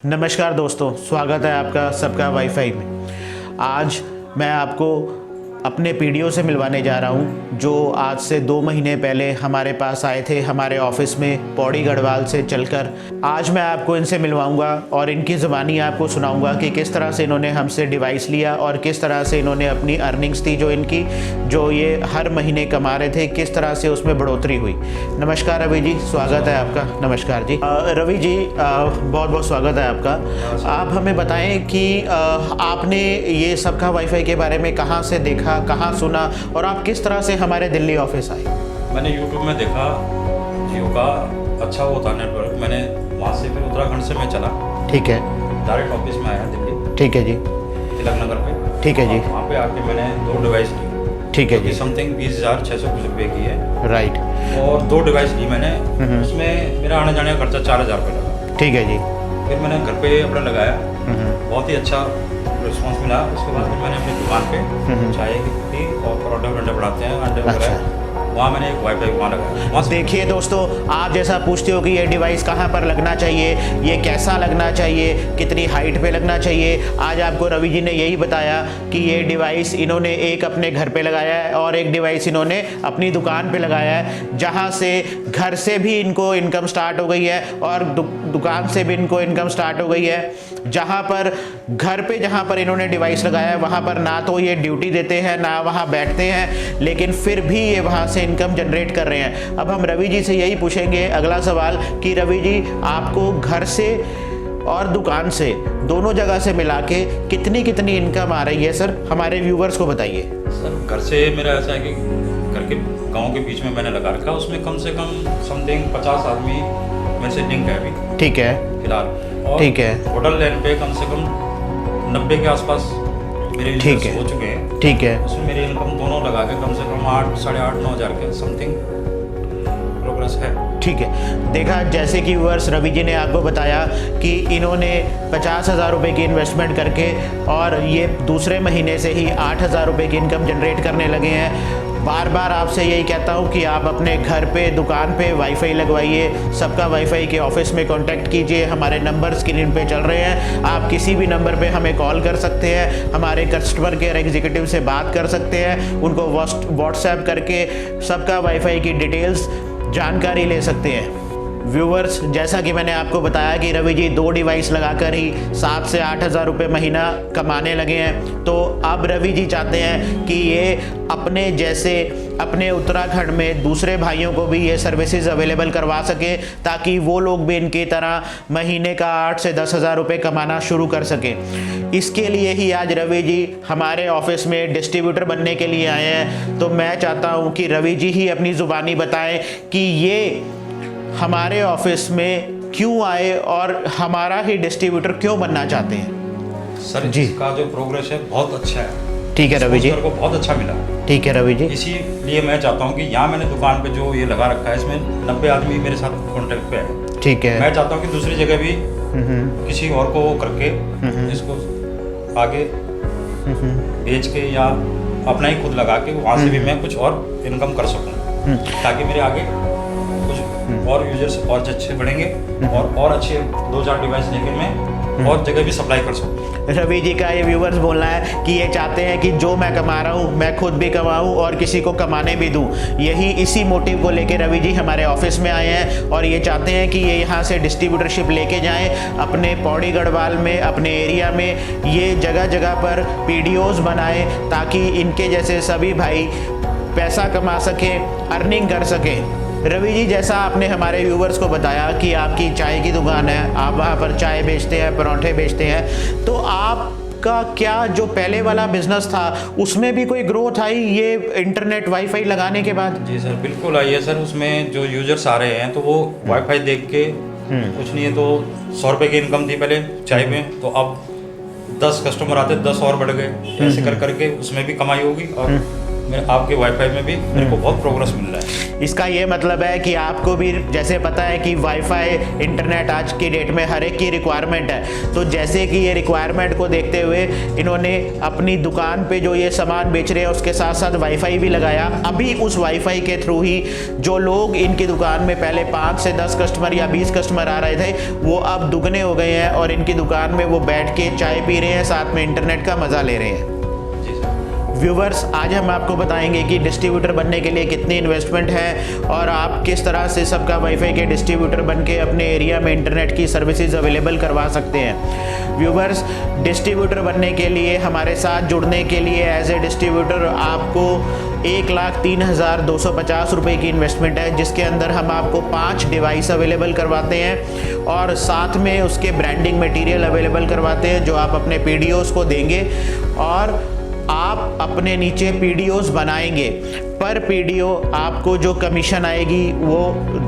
नमस्कार दोस्तों, स्वागत है आपका सबका वाईफाई में। आज मैं आपको अपने पीडीओ से मिलवाने जा रहा हूं, जो आज से 2 महीने पहले हमारे पास आए थे हमारे ऑफिस में पौड़ी गढ़वाल से चलकर। आज मैं आपको इनसे मिलवाऊंगा और इनकी ज़बानी आपको सुनाऊंगा कि किस तरह से इन्होंने हमसे डिवाइस लिया और किस तरह से इन्होंने अपनी अर्निंग्स थी जो ये हर महीने कमा रहे थे, किस तरह से उसमें बढ़ोतरी हुई। नमस्कार रवि जी, स्वागत है आपका। नमस्कार जी। रवि जी, बहुत बहुत स्वागत है आपका। आप हमें बताएं कि आपने ये सबका वाईफाई के बारे में कहाँ से देखा, कहाँ सुना और आप किस तरह से हमारे दिल्ली ऑफिस आए? मैंने YouTube में देखा जियो का अच्छा वो था नेटवर्क। मैंने वहाँ से फिर उत्तराखंड से मैं चला। ठीक है। डायरेक्ट ऑफिस में आया दिल्ली। ठीक है जी। तिलक नगर पे। ठीक है जी। वहाँ पे आके मैंने 2 डिवाइस ली। ठीक है जी। समथिंग 20,600 कुछ रुपये की है। राइट। और 2 डिवाइस ली मैंने। उसमें मेरा आने जाने का खर्चा 4,000 रुपये लगा। ठीक है जी। फिर मैंने घर पे अपना लगाया, बहुत ही अच्छा रिस्पॉन्स मिला। उसके बाद फिर मैंने अपनी दुकान पे चाय की पत्ती और परोठा वोठा बनाते हैं, अंडे वगैरह, वहाँ मैंने एक वाईफाई वहाँ लगाया। देखिए दोस्तों, आप जैसा पूछते हो कि ये डिवाइस कहाँ पर लगना चाहिए, ये कैसा लगना चाहिए, कितनी हाइट पे लगना चाहिए, आज आपको रवि जी ने यही बताया कि ये डिवाइस इन्होंने एक अपने घर पे लगाया है और एक डिवाइस इन्होंने अपनी दुकान पे लगाया है, जहाँ से घर से भी इनको इनकम स्टार्ट हो गई है और दुकान से भी इनको इनकम स्टार्ट हो गई है। जहाँ पर घर पे जहाँ पर इन्होंने डिवाइस लगाया है वहाँ पर ना तो ये ड्यूटी देते हैं ना वहाँ बैठते हैं, लेकिन फिर भी ये वहाँ से इनकम जनरेट कर रहे हैं। अब हम रवि जी से यही पूछेंगे अगला सवाल कि रवि जी, आपको घर से और दुकान से दोनों जगह से मिला के कितनी इनकम आ रही है सर, हमारे व्यूवर्स को बताइए। सर घर से मेरा ऐसा है कि घर के गाँव के बीच में मैंने लगा रखा, उसमें कम से कम समथिंग 50 आदमी मेरे से लिंक है अभी। ठीक है। फिलहाल। ठीक है। होटल लाइन पे कम से कम 90 के आसपास मेरे यूजर्स हो चुके हैं। ठीक है। उसमें मेरी इनकम दोनों लगा के कम से कम 8, 8,500, 9,000 के समथिंग प्रोग्रेस है। ठीक है। देखा, जैसे कि व्यूअर्स रवि जी ने आपको बताया कि इन्होंने 50,000 रुपये की इन्वेस्टमेंट करके और ये दूसरे महीने से ही 8,000 रुपये की इनकम जनरेट करने लगे हैं। बार बार आपसे यही कहता हूँ कि आप अपने घर पे, दुकान पे वाईफाई लगवाइए। सबका वाईफाई के ऑफिस में कांटेक्ट कीजिए, हमारे नंबर स्क्रीन पे चल रहे हैं। आप किसी भी नंबर पे हमें कॉल कर सकते हैं, हमारे कस्टमर केयर एग्जीक्यूटिव से बात कर सकते हैं, उनको व्हाट्सएप करके सबका वाईफाई की डिटेल्स जानकारी ले सकते हैं। व्यूवर्स, जैसा कि मैंने आपको बताया कि रवि जी 2 डिवाइस लगाकर ही 7 से 8,000 रुपये महीना कमाने लगे हैं, तो अब रवि जी चाहते हैं कि ये अपने जैसे अपने उत्तराखंड में दूसरे भाइयों को भी ये सर्विसेज अवेलेबल करवा सके, ताकि वो लोग भी इनकी तरह महीने का 8 से 10,000 रुपये कमाना शुरू कर सकें। इसके लिए ही आज रवि जी हमारे ऑफिस में डिस्ट्रीब्यूटर बनने के लिए आए हैं। तो मैं चाहता हूँ कि रवि जी ही अपनी ज़ुबानी बताएं कि ये हमारे ऑफिस में क्यों आए और हमारा ही डिस्ट्रीब्यूटर क्यों बनना चाहते हैं। सर जी, इसका जो प्रोग्रेस है बहुत अच्छा है। ठीक है रवि जी। को बहुत अच्छा मिला। ठीक है रवि जी। इसीलिए मैं चाहता हूँ कि यहाँ मैंने दुकान पे जो ये लगा रखा है, इसमें 90 आदमी मेरे साथ कांटेक्ट पे है। ठीक है। मैं चाहता हूँ कि दूसरी जगह भी किसी और को करके इसको आगे बेच के या अपना ही खुद लगा के वहाँ से भी मैं कुछ और इनकम कर सकूँ, ताकि मेरे आगे और यूजर्स और अच्छे बढ़ेंगे और अच्छे 2-4 डिवाइस लेके मैं और जगह भी सप्लाई कर सकूँ। रवि जी का ये व्यूवर्स बोलना है कि ये चाहते हैं कि जो मैं कमा रहा हूँ मैं खुद भी कमाऊँ और किसी को कमाने भी दूँ। इसी मोटिव को लेके रवि जी हमारे ऑफिस में आए हैं और ये चाहते हैं कि ये यहाँ से डिस्ट्रीब्यूटरशिप लेके जाएँ अपने पौड़ी गढ़वाल में, अपने एरिया में, ये जगह जगह पर पीडीओज बनाए, ताकि इनके जैसे सभी भाई पैसा कमा सकें, अर्निंग कर सकें। रवि जी, जैसा आपने हमारे व्यूवर्स को बताया कि आपकी चाय की दुकान है, आप वहाँ पर चाय बेचते हैं, पराठे बेचते हैं, तो आपका क्या जो पहले वाला बिजनेस था उसमें भी कोई ग्रोथ आई ये इंटरनेट वाईफाई लगाने के बाद? जी सर, बिल्कुल आई है सर। उसमें जो यूजर्स आ रहे हैं तो वो वाईफाई देख के कुछ नहीं है तो 100 रुपये की इनकम थी पहले चाय में, तो अब 10 कस्टमर आते 10 और बढ़ गए। ऐसे कर करके उसमें भी कमाई होगी और मेरे आपके वाईफाई में भी मेरे को बहुत प्रोग्रेस मिल रहा है। इसका ये मतलब है कि आपको भी जैसे पता है कि वाईफाई इंटरनेट आज की डेट में हर एक की रिक्वायरमेंट है, तो जैसे कि ये रिक्वायरमेंट को देखते हुए इन्होंने अपनी दुकान पे जो ये सामान बेच रहे हैं उसके साथ साथ वाईफाई भी लगाया। अभी उस वाईफाई के थ्रू ही जो लोग इनकी दुकान में पहले 5 से 10 कस्टमर या 20 कस्टमर आ रहे थे वो अब दुगने हो गए हैं और इनकी दुकान में वो बैठ के चाय पी रहे हैं, साथ में इंटरनेट का मजा ले रहे हैं। व्यूवर्स, आज हम आपको बताएंगे कि डिस्ट्रीब्यूटर बनने के लिए कितनी इन्वेस्टमेंट है और आप किस तरह से सबका वाईफाई के डिस्ट्रीब्यूटर बन के अपने एरिया में इंटरनेट की सर्विसेज अवेलेबल करवा सकते हैं। व्यूवर्स, डिस्ट्रीब्यूटर बनने के लिए हमारे साथ जुड़ने के लिए एज ए डिस्ट्रीब्यूटर आपको 1,03,250 रुपये की इन्वेस्टमेंट है, जिसके अंदर हम आपको 5 डिवाइस अवेलेबल करवाते हैं और साथ में उसके ब्रांडिंग मटेरियल अवेलेबल करवाते हैं जो आप अपने पीडीओस को देंगे और आप अपने नीचे पीडीओस बनाएंगे। पर पीडीओ आपको जो कमीशन आएगी वो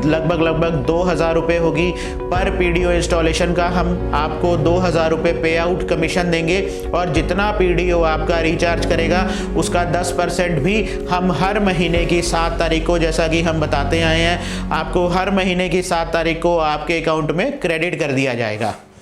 लगभग 2,000 रुपये होगी। पर पीडीओ इंस्टॉलेशन का हम आपको 2,000 रुपये पे आउट कमीशन देंगे और जितना पीडीओ आपका रिचार्ज करेगा उसका 10% भी हम हर महीने की 7 तारीख को, जैसा कि हम बताते आए हैं, आपको हर महीने की 7 तारीख को आपके अकाउंट में क्रेडिट कर दिया जाएगा।